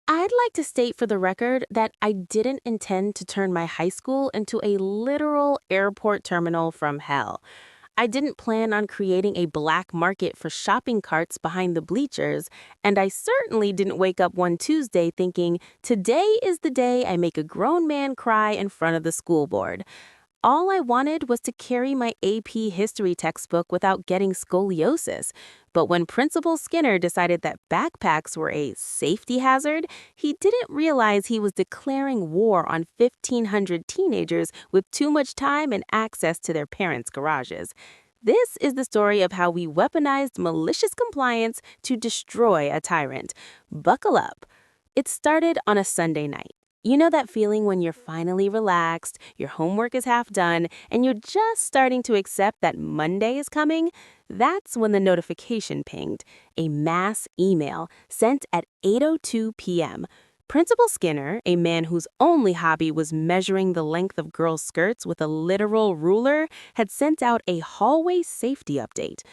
I'd like to state for the record that I didn't intend to turn my high school into a literal airport terminal from hell. I didn't plan on creating a black market for shopping carts behind the bleachers, and I certainly didn't wake up one Tuesday thinking, today is the day I make a grown man cry in front of the school board. All I wanted was to carry my AP history textbook without getting scoliosis. But when Principal Skinner decided that backpacks were a safety hazard, he didn't realize he was declaring war on 1,500 teenagers with too much time and access to their parents' garages. This is the story of how we weaponized malicious compliance to destroy a tyrant. Buckle up. It started on a Sunday night. You know that feeling when you're finally relaxed, your homework is half done, and you're just starting to accept that Monday is coming? That's when the notification pinged, a mass email sent at 8:02 p.m. Principal Skinner, a man whose only hobby was measuring the length of girls' skirts with a literal ruler, had sent out a hallway safety update.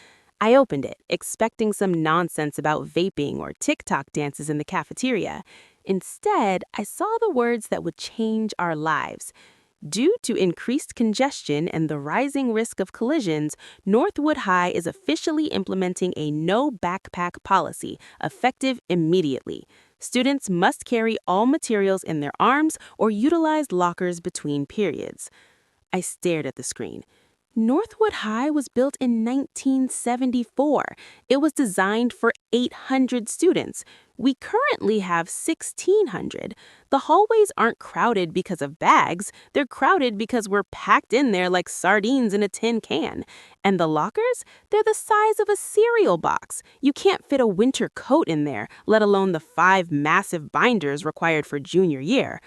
I opened it, expecting some nonsense about vaping or TikTok dances in the cafeteria. Instead, I saw the words that would change our lives. Due to increased congestion and the rising risk of collisions, Northwood High is officially implementing a no backpack policy, effective immediately. Students must carry all materials in their arms or utilize lockers between periods. I stared at the screen. Northwood High was built in 1974. It was designed for 800 students. We currently have 1,600. The hallways aren't crowded because of bags. They're crowded because we're packed in there like sardines in a tin can. And the lockers? They're the size of a cereal box. You can't fit a winter coat in there, let alone the 5 massive binders required for junior year.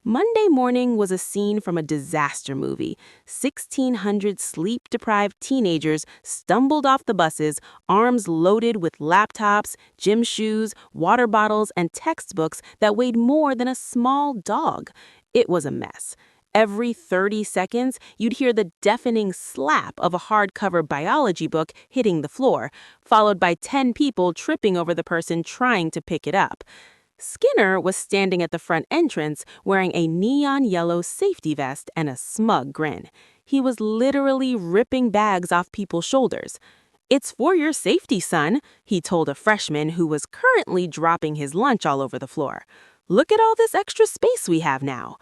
Monday morning was a scene from a disaster movie. 1,600 sleep-deprived teenagers stumbled off the buses, arms loaded with laptops, gym shoes, water bottles, and textbooks that weighed more than a small dog. It was a mess. Every 30 seconds, you'd hear the deafening slap of a hardcover biology book hitting the floor, followed by 10 people tripping over the person trying to pick it up. Skinner was standing at the front entrance wearing a neon yellow safety vest and a smug grin. He was literally ripping bags off people's shoulders. "It's for your safety, son," he told a freshman who was currently dropping his lunch all over the floor. "Look at all this extra space we have now."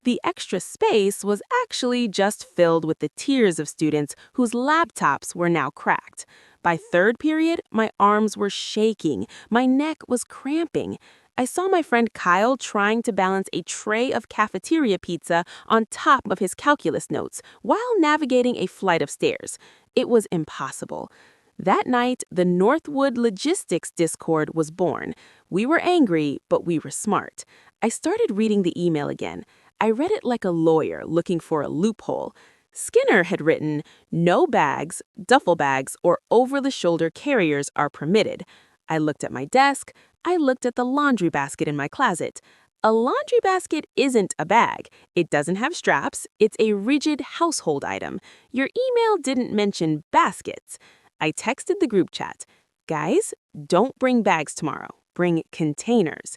The extra space was actually just filled with the tears of students whose laptops were now cracked. By third period, my arms were shaking. My neck was cramping. I saw my friend Kyle trying to balance a tray of cafeteria pizza on top of his calculus notes while navigating a flight of stairs. It was impossible. That night, the Northwood Logistics Discord was born. We were angry, but we were smart. I started reading the email again. I read it like a lawyer looking for a loophole. Skinner had written, "No bags, duffel bags, or over-the-shoulder carriers are permitted." I looked at my desk. I looked at the laundry basket in my closet. A laundry basket isn't a bag. It doesn't have straps. It's a rigid household item. Your email didn't mention baskets. I texted the group chat. "Guys, don't bring bags tomorrow. Bring containers."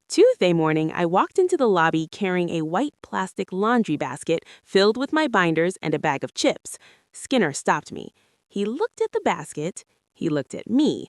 Tuesday morning, I walked into the lobby carrying a white plastic laundry basket filled with my binders and a bag of chips. Skinner stopped me. He looked at the basket. He looked at me.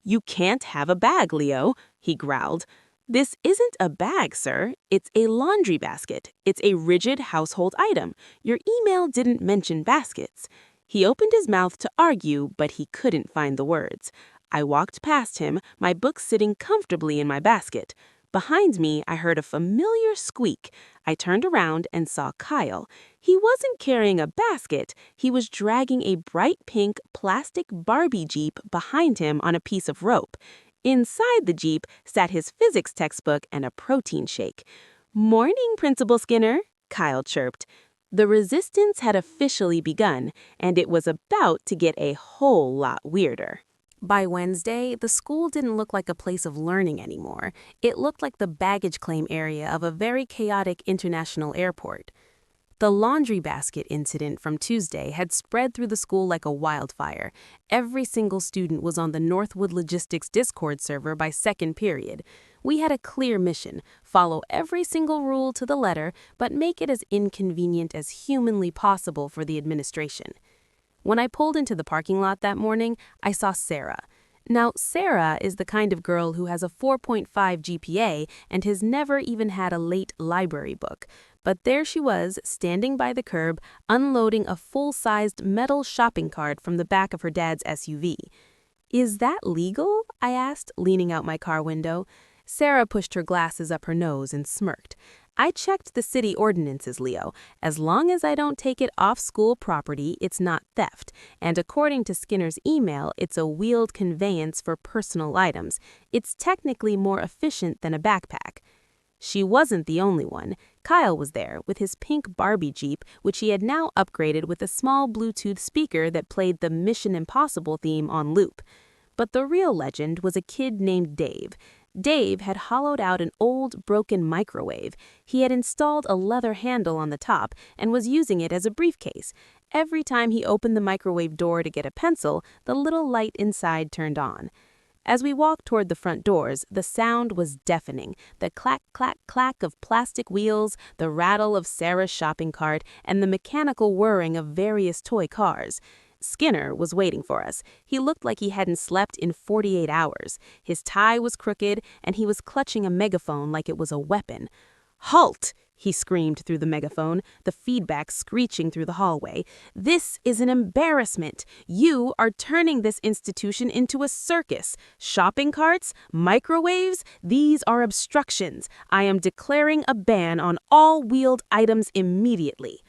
"You can't have a bag, Leo," he growled. "This isn't a bag, sir. It's a laundry basket. It's a rigid household item. Your email didn't mention baskets." He opened his mouth to argue, but he couldn't find the words. I walked past him, my books sitting comfortably in my basket. Behind me, I heard a familiar squeak. I turned around and saw Kyle. He wasn't carrying a basket. He was dragging a bright pink plastic Barbie Jeep behind him on a piece of rope. Inside the Jeep sat his physics textbook and a protein shake. "Morning, Principal Skinner," Kyle chirped. The resistance had officially begun, and it was about to get a whole lot weirder. By Wednesday, the school didn't look like a place of learning anymore. It looked like the baggage claim area of a very chaotic international airport. The laundry basket incident from Tuesday had spread through the school like a wildfire. Every single student was on the Northwood Logistics Discord server by second period. We had a clear mission: follow every single rule to the letter, but make it as inconvenient as humanly possible for the administration. When I pulled into the parking lot that morning, I saw Sarah. Now, Sarah is the kind of girl who has a 4.5 GPA and has never even had a late library book. But there she was, standing by the curb, unloading a full-sized metal shopping cart from the back of her dad's SUV. "Is that legal?" I asked, leaning out my car window. Sarah pushed her glasses up her nose and smirked. "I checked the city ordinances, Leo. As long as I don't take it off school property, it's not theft. And according to Skinner's email, it's a wheeled conveyance for personal items. It's technically more efficient than a backpack." She wasn't the only one. Kyle was there, with his pink Barbie Jeep, which he had now upgraded with a small Bluetooth speaker that played the Mission Impossible theme on loop. But the real legend was a kid named Dave. Dave had hollowed out an old, broken microwave. He had installed a leather handle on the top and was using it as a briefcase. Every time he opened the microwave door to get a pencil, the little light inside turned on. As we walked toward the front doors, the sound was deafening. The clack, clack, clack of plastic wheels, the rattle of Sarah's shopping cart, and the mechanical whirring of various toy cars. Skinner was waiting for us. He looked like he hadn't slept in 48 hours. His tie was crooked, and he was clutching a megaphone like it was a weapon. "Halt!" he screamed through the megaphone, the feedback screeching through the hallway. "This is an embarrassment. You are turning this institution into a circus. Shopping carts? Microwaves? These are obstructions. I am declaring a ban on all wheeled items immediately."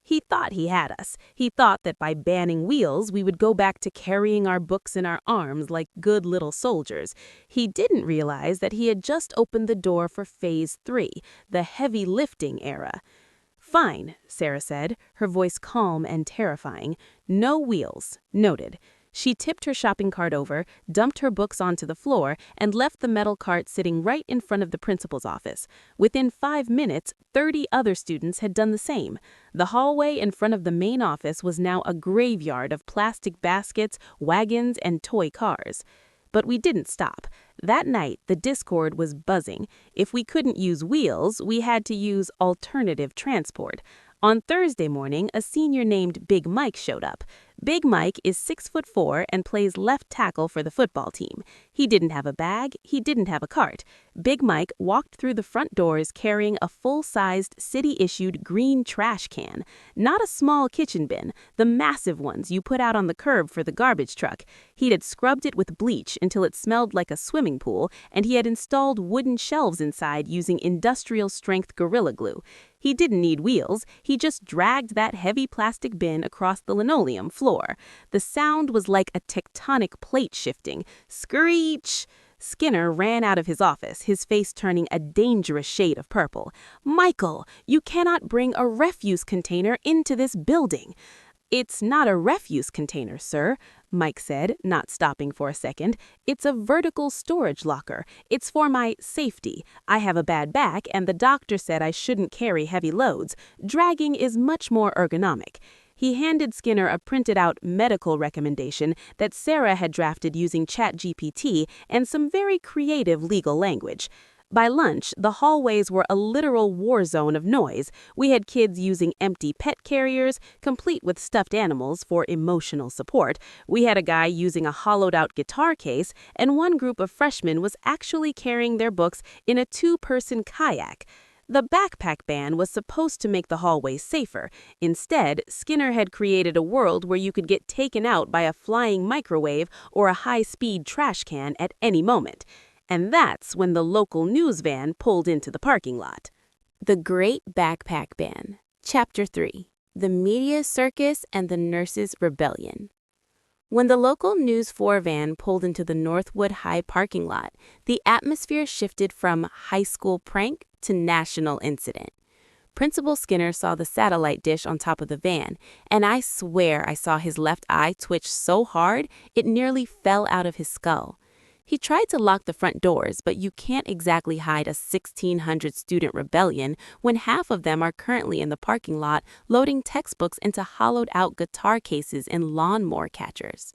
He thought he had us. He thought that by banning wheels, we would go back to carrying our books in our arms like good little soldiers. He didn't realize that he had just opened the door for Phase 3, the heavy lifting era. "Fine," Sarah said, her voice calm and terrifying. "No wheels. Noted." She tipped her shopping cart over, dumped her books onto the floor, and left the metal cart sitting right in front of the principal's office. Within 5 minutes, 30 other students had done the same. The hallway in front of the main office was now a graveyard of plastic baskets, wagons, and toy cars. But we didn't stop. That night, the Discord was buzzing. If we couldn't use wheels, we had to use alternative transport. On Thursday morning, a senior named Big Mike showed up. Big Mike is 6'4" and plays left tackle for the football team. He didn't have a bag, he didn't have a cart. Big Mike walked through the front doors carrying a full-sized, city-issued green trash can. Not a small kitchen bin, the massive ones you put out on the curb for the garbage truck. He had scrubbed it with bleach until it smelled like a swimming pool, and he had installed wooden shelves inside using industrial-strength Gorilla Glue. He didn't need wheels, he just dragged that heavy plastic bin across the linoleum floor. The sound was like a tectonic plate shifting. Screech! Skinner ran out of his office, his face turning a dangerous shade of purple. "Michael, you cannot bring a refuse container into this building." "It's not a refuse container, sir," Mike said, not stopping for a second. "It's a vertical storage locker. It's for my safety. I have a bad back, and the doctor said I shouldn't carry heavy loads. Dragging is much more ergonomic." He handed Skinner a printed-out medical recommendation that Sarah had drafted using ChatGPT and some very creative legal language. By lunch, the hallways were a literal war zone of noise. We had kids using empty pet carriers, complete with stuffed animals for emotional support. We had a guy using a hollowed-out guitar case, and one group of freshmen was actually carrying their books in a 2-person kayak. The backpack ban was supposed to make the hallways safer. Instead, Skinner had created a world where you could get taken out by a flying microwave or a high-speed trash can at any moment. And that's when the local news van pulled into the parking lot. The Great Backpack Ban. Chapter 3. The Media Circus and the Nurses' Rebellion. When the local News 4 van pulled into the Northwood High parking lot, the atmosphere shifted from high school prank to national incident. Principal Skinner saw the satellite dish on top of the van, and I swear I saw his left eye twitch so hard it nearly fell out of his skull. He tried to lock the front doors, but you can't exactly hide a 1,600 student rebellion when half of them are currently in the parking lot loading textbooks into hollowed-out guitar cases and lawnmower catchers.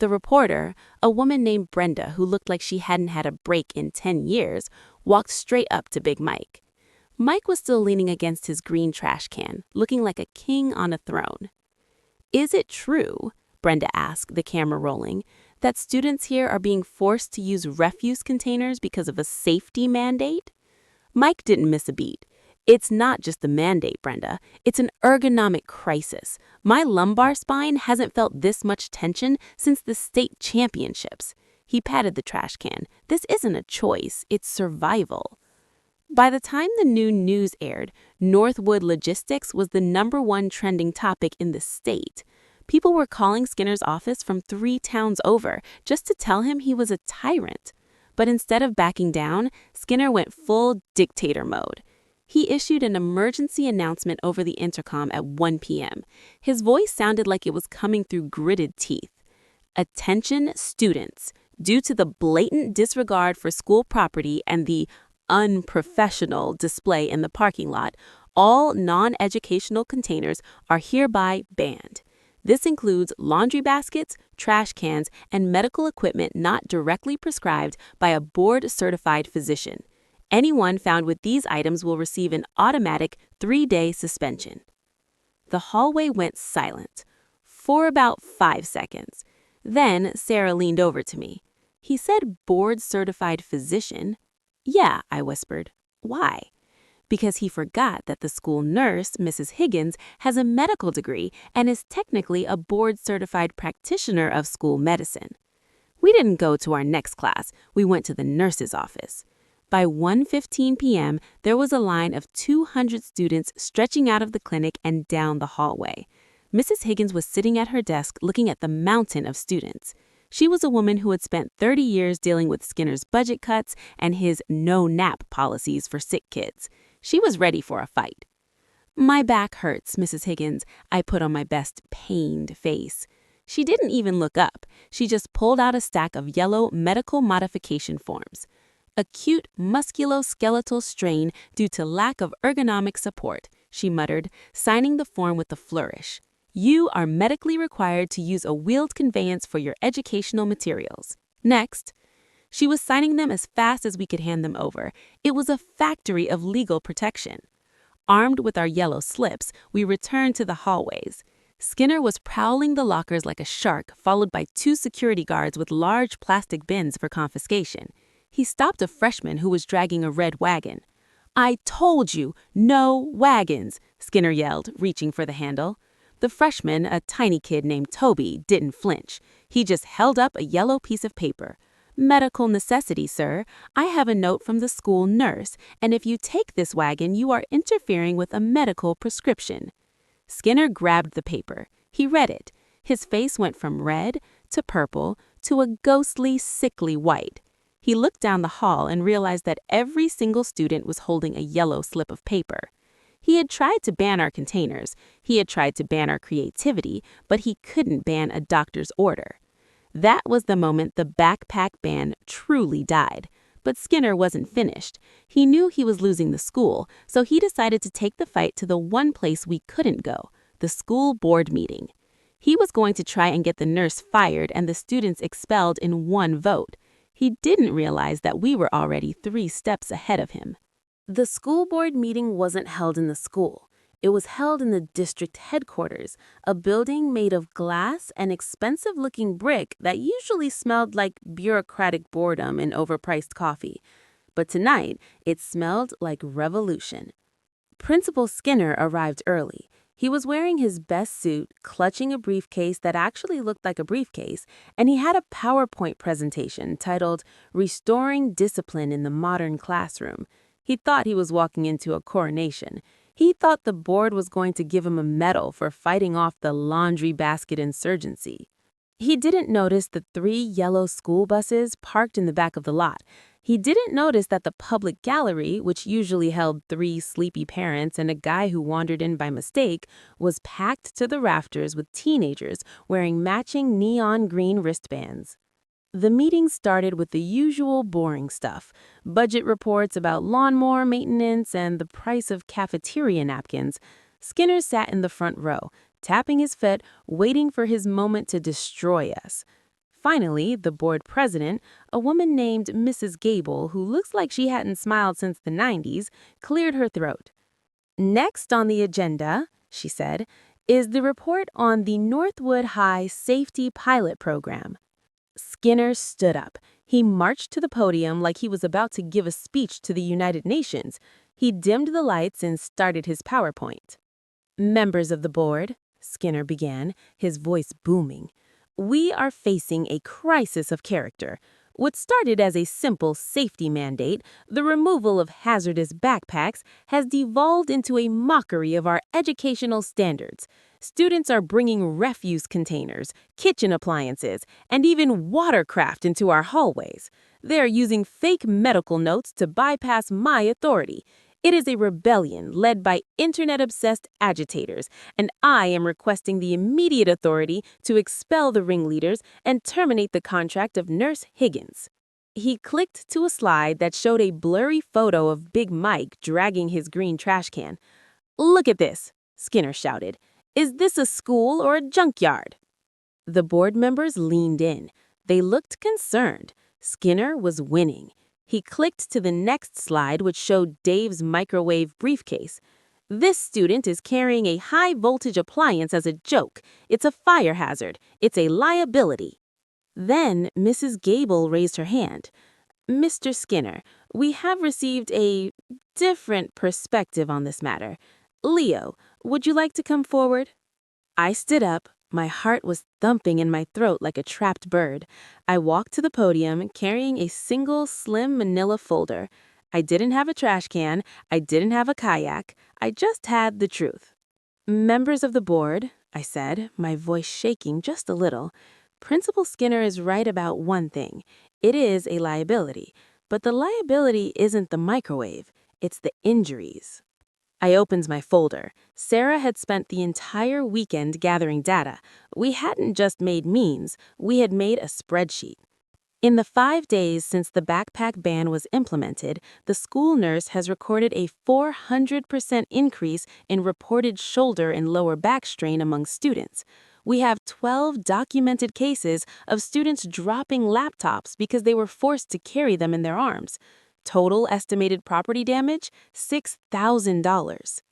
The reporter, a woman named Brenda who looked like she hadn't had a break in 10 years, walked straight up to Big Mike. Mike was still leaning against his green trash can, looking like a king on a throne. "Is it true," Brenda asked, the camera rolling, "that students here are being forced to use refuse containers because of a safety mandate?" Mike didn't miss a beat. "It's not just the mandate, Brenda. It's an ergonomic crisis. My lumbar spine hasn't felt this much tension since the state championships." He patted the trash can. "This isn't a choice, it's survival." By the time the new news aired, Northwood Logistics was the #1 trending topic in the state. People were calling Skinner's office from 3 towns over just to tell him he was a tyrant. But instead of backing down, Skinner went full dictator mode. He issued an emergency announcement over the intercom at 1 p.m. His voice sounded like it was coming through gritted teeth. "Attention students. Due to the blatant disregard for school property and the unprofessional display in the parking lot, all non-educational containers are hereby banned. This includes laundry baskets, trash cans, and medical equipment not directly prescribed by a board-certified physician. Anyone found with these items will receive an automatic 3-day suspension." The hallway went silent for about 5 seconds. Then Sarah leaned over to me. "He said board-certified physician." "Yeah," I whispered. "Why?" "Because he forgot that the school nurse, Mrs. Higgins, has a medical degree and is technically a board-certified practitioner of school medicine." We didn't go to our next class. We went to the nurse's office. By 1:15 p.m., there was a line of 200 students stretching out of the clinic and down the hallway. Mrs. Higgins was sitting at her desk looking at the mountain of students. She was a woman who had spent 30 years dealing with Skinner's budget cuts and his no-nap policies for sick kids. She was ready for a fight. "My back hurts, Mrs. Higgins," I put on my best pained face. She didn't even look up. She just pulled out a stack of yellow medical modification forms. "Acute musculoskeletal strain due to lack of ergonomic support," she muttered, signing the form with a flourish. "You are medically required to use a wheeled conveyance for your educational materials. Next." She was signing them as fast as we could hand them over. It was a factory of legal protection. Armed with our yellow slips, we returned to the hallways. Skinner was prowling the lockers like a shark, followed by 2 security guards with large plastic bins for confiscation. He stopped a freshman who was dragging a red wagon. "I told you, no wagons," Skinner yelled, reaching for the handle. The freshman, a tiny kid named Toby, didn't flinch. He just held up a yellow piece of paper. "Medical necessity, sir. I have a note from the school nurse, and if you take this wagon, you are interfering with a medical prescription." Skinner grabbed the paper. He read it. His face went from red to purple to a ghostly, sickly white. He looked down the hall and realized that every single student was holding a yellow slip of paper. He had tried to ban our containers. He had tried to ban our creativity, but he couldn't ban a doctor's order. That was the moment the backpack ban truly died. But Skinner wasn't finished. He knew he was losing the school, so he decided to take the fight to the one place we couldn't go, the school board meeting. He was going to try and get the nurse fired and the students expelled in one vote. He didn't realize that we were already 3 steps ahead of him. The school board meeting wasn't held in the school. It was held in the district headquarters, a building made of glass and expensive-looking brick that usually smelled like bureaucratic boredom and overpriced coffee. But tonight, it smelled like revolution. Principal Skinner arrived early. He was wearing his best suit, clutching a briefcase that actually looked like a briefcase, and he had a PowerPoint presentation titled "Restoring Discipline in the Modern Classroom." He thought he was walking into a coronation. He thought the board was going to give him a medal for fighting off the laundry basket insurgency. He didn't notice the 3 yellow school buses parked in the back of the lot. He didn't notice that the public gallery, which usually held 3 sleepy parents and a guy who wandered in by mistake, was packed to the rafters with teenagers wearing matching neon green wristbands. The meeting started with the usual boring stuff, budget reports about lawnmower maintenance and the price of cafeteria napkins. Skinner sat in the front row, tapping his foot, waiting for his moment to destroy us. Finally, the board president, a woman named Mrs. Gable, who looks like she hadn't smiled since the 90s, cleared her throat. Next on the agenda, she said, is the report on the Northwood High Safety Pilot Program. Skinner stood up. He marched to the podium like he was about to give a speech to the United Nations. He dimmed the lights and started his PowerPoint. Members of the board, Skinner began, his voice booming. We are facing a crisis of character. What started as a simple safety mandate, the removal of hazardous backpacks, has devolved into a mockery of our educational standards. Students are bringing refuse containers, kitchen appliances, and even watercraft into our hallways. They are using fake medical notes to bypass my authority. It is a rebellion led by internet-obsessed agitators, and I am requesting the immediate authority to expel the ringleaders and terminate the contract of Nurse Higgins. He clicked to a slide that showed a blurry photo of Big Mike dragging his green trash can. "Look at this," Skinner shouted. "Is this a school or a junkyard?" The board members leaned in. They looked concerned. Skinner was winning. He clicked to the next slide, which showed Dave's microwave briefcase. "This student is carrying a high-voltage appliance as a joke. It's a fire hazard. It's a liability." Then Mrs. Gable raised her hand. "Mr. Skinner, we have received a different perspective on this matter. Leo, would you like to come forward?" I stood up. My heart was thumping in my throat like a trapped bird. I walked to the podium carrying a single slim manila folder. I didn't have a trash can. I didn't have a kayak. I just had the truth. "Members of the board," I said, my voice shaking just a little, "Principal Skinner is right about one thing. It is a liability. But the liability isn't the microwave. It's the injuries." I opened my folder. Sarah had spent the entire weekend gathering data. We hadn't just made memes, we had made a spreadsheet. In the 5 days since the backpack ban was implemented, the school nurse has recorded a 400% increase in reported shoulder and lower back strain among students. We have 12 documented cases of students dropping laptops because they were forced to carry them in their arms. Total estimated property damage, $6,000.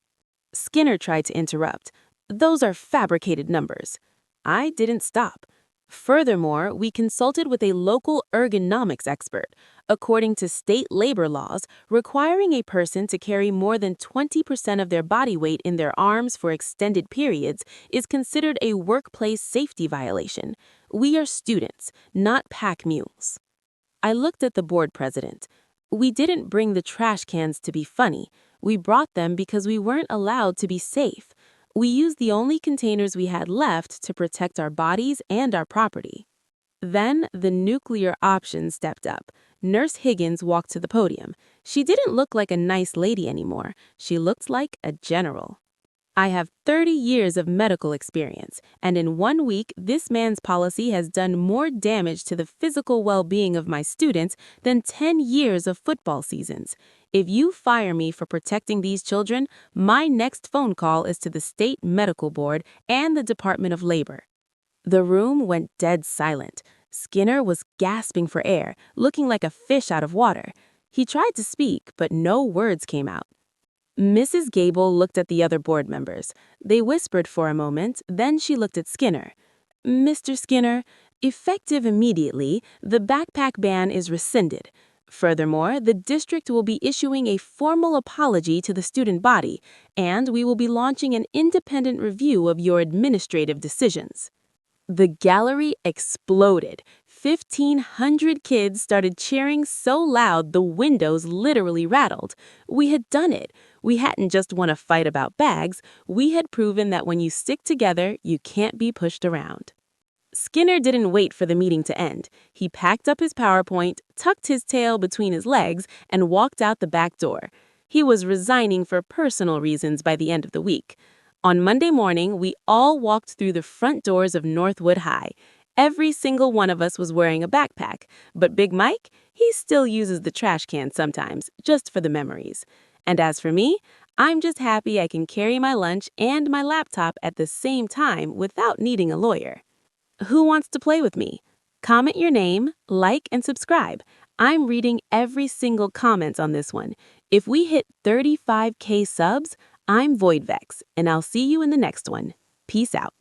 Skinner tried to interrupt. "Those are fabricated numbers." I didn't stop. Furthermore, we consulted with a local ergonomics expert. According to state labor laws, requiring a person to carry more than 20% of their body weight in their arms for extended periods is considered a workplace safety violation. We are students, not pack mules. I looked at the board president. We didn't bring the trash cans to be funny. We brought them because we weren't allowed to be safe. We used the only containers we had left to protect our bodies and our property. Then the nuclear option stepped up. Nurse Higgins walked to the podium. She didn't look like a nice lady anymore. She looked like a general. "I have 30 years of medical experience, and in 1 week, this man's policy has done more damage to the physical well-being of my students than 10 years of football seasons. If you fire me for protecting these children, my next phone call is to the State Medical Board and the Department of Labor." The room went dead silent. Skinner was gasping for air, looking like a fish out of water. He tried to speak, but no words came out. Mrs. Gable looked at the other board members. They whispered for a moment, then she looked at Skinner. "Mr. Skinner, effective immediately, the backpack ban is rescinded. Furthermore, the district will be issuing a formal apology to the student body, and we will be launching an independent review of your administrative decisions." The gallery exploded. 1,500 kids started cheering so loud the windows literally rattled. We had done it. We hadn't just won a fight about bags. We had proven that when you stick together, you can't be pushed around. Skinner didn't wait for the meeting to end. He packed up his PowerPoint, tucked his tail between his legs, and walked out the back door. He was resigning for personal reasons by the end of the week. On Monday morning, we all walked through the front doors of Northwood High. Every single one of us was wearing a backpack, but Big Mike, he still uses the trash can sometimes, just for the memories. And as for me, I'm just happy I can carry my lunch and my laptop at the same time without needing a lawyer. Who wants to play with me? Comment your name, like, and subscribe. I'm reading every single comment on this one. If we hit 35K subs, I'm VoidVex, and I'll see you in the next one. Peace out.